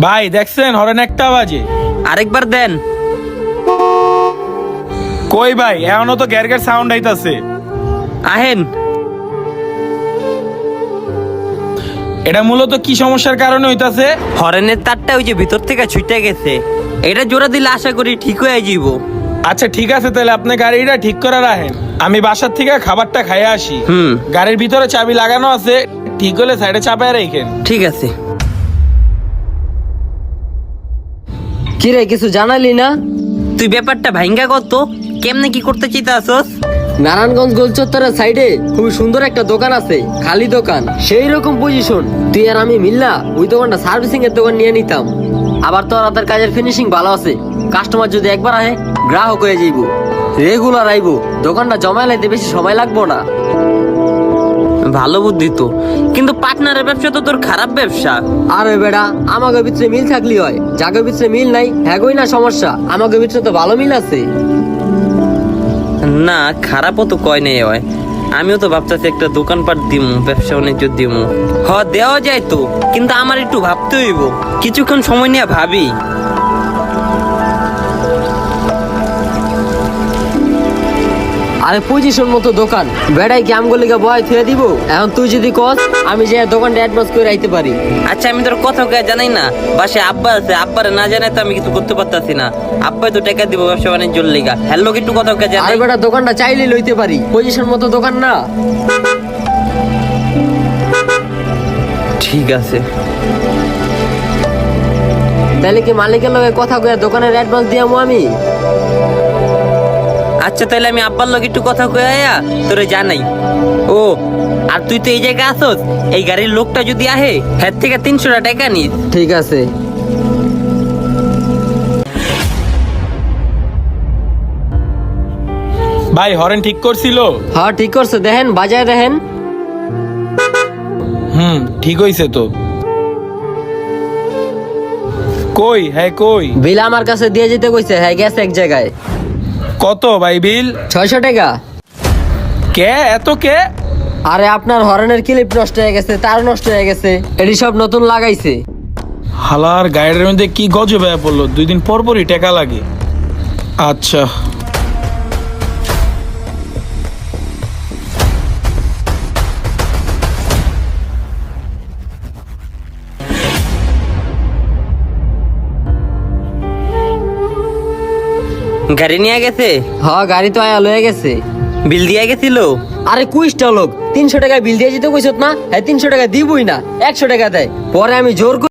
ভাই দেখছেন হরেন একটা বাজে। আরেকবার দেন। কই ভাই এখনো তো গ্যার গ্যার সাউন্ড আইতাছে। আহেন। এটা মূলত কি সমস্যার কারণে হইতাছে? হরেনের তারটা ওই যে ভিতর থেকে ছুটে গেছে। এটা জোড়া দিলে আশা করি ঠিক হয়ে যাইব। আচ্ছা ঠিক আছে, তাহলে আপনি গাড়িটা ঠিক করে রাখেন, আমি বাসার থেকে খাবারটা খাইয়ে আসি। গাড়ির ভিতরে চাবি লাগানো আছে, ঠিক হলে সাইডে চাপায় রাখেন। ঠিক আছে। কি রে, কিছু জানালি না? তুই ব্যাপারটা ভাইঙ্গা কত কেমনে কি করতে চাইতাছস? নারায়ণগঞ্জ গোলচত্বরের সাইডে খুব সুন্দর একটা দোকান আছে, খালি দোকান, সেই রকম পজিশন। তুই আর আমি মিললা ওই দোকানটা সার্ভিসিং এর দোকান নিয়ে নিতাম। আবার তোর হাতের কাজের ফিনিশিং ভালো আছে, কাস্টমার যদি একবার আহে গ্রাহক হয়ে যাইব, রেগুলার আইব। দোকানটা জমায় লাইতে বেশি সময় লাগবো না। ভালো বুদ্ধি তো, কিন্তু পার্টনারের ব্যবসা তো তোর খারাপ ব্যবসা। আরে বেড়া, আমাকে ভিতরে মিল থাকলি হয়, যাকে ভিতরে মিল নাই হ্যাগোই না সমস্যা। আমাকে ভিতরে তো ভালো মিল আছে। না, খারাপও তো কয় নেই হয়। আমিও তো ভাবতেছি একটা দোকানপাট দিমু, ব্যবসা বাণিজ্য দিমু। দেওয়া যায় তো, কিন্তু আমার একটু ভাবতে হইব। কিছুক্ষণ সময় নিয়ে ভাবি। আরে পজিশন মতো দোকান, বেড়াই কি আমগুলিকে বয় থুয়ে দিব? এখন তুই যদি কস, আমি যে দোকানটা অ্যাডভান্স করে রাখতে পারি। আচ্ছা, আমি তোর কথা কে জানাই না, বাসায় আব্বা আছে, আব্বারে না জানাই তো আমি কিছু করতে পারতাছি না। আব্বাই তো টাকা দিব ব্যবসা বাণিজ্যর লিগা। হ্যালো, একটু কথা কে জানাই। আরে বেটা, দোকানটা চাইলে লইতে পারি, পজিশন মতো দোকান না। ঠিক আছে। তাহলে কি মালিকের লগে কথা কয়ে দোকানের অ্যাডভান্স দিয়ামু আমি? আচ্ছা, তাহলে আমি আব্বার লগে একটু কথা কয়ে আয়া তোরে জানাই। ও, আর তুই তো এই জায়গায় আসস, এই গাড়ির লোকটা যদি আহে হ্যাঁ থেকে 300 টাকা নিস। ঠিক আছে। ভাই হরেন ঠিক করছিল? হ্যাঁ ঠিক করছে, দেখেন বাজায় দেখেন। ঠিক হইছে তো। কই হ্যাঁ কই? বিল আমার কাছে দিয়ে যেতে কইছে, হ্যাঁ গেছে এক জায়গায়। কত ভাই বিল? 600 টাকা। কে এত কে? আরে আপনার হরেনের ক্লিপ নষ্ট হয়ে গেছে, তার নষ্ট হয়ে গেছে, এটি সব নতুন লাগাইছে। হালার গাড়ির মধ্যে কি গজব হয়ে পড়লো, 2 দিন পর পরই টাকা লাগে। আচ্ছা গাড়ি নিয়ে গেছে? হ্যাঁ গাড়ি তো আয়া লয়ে গেছে। বিল দিয়ে গেছিল? আরে কুইস্টা লোক 300 টাকা বিল দিয়ে যেতে কইছত না, হ্যাঁ 300 টাকা দিবই না, 100 টাকা দেয়। পরে আমি জোর করে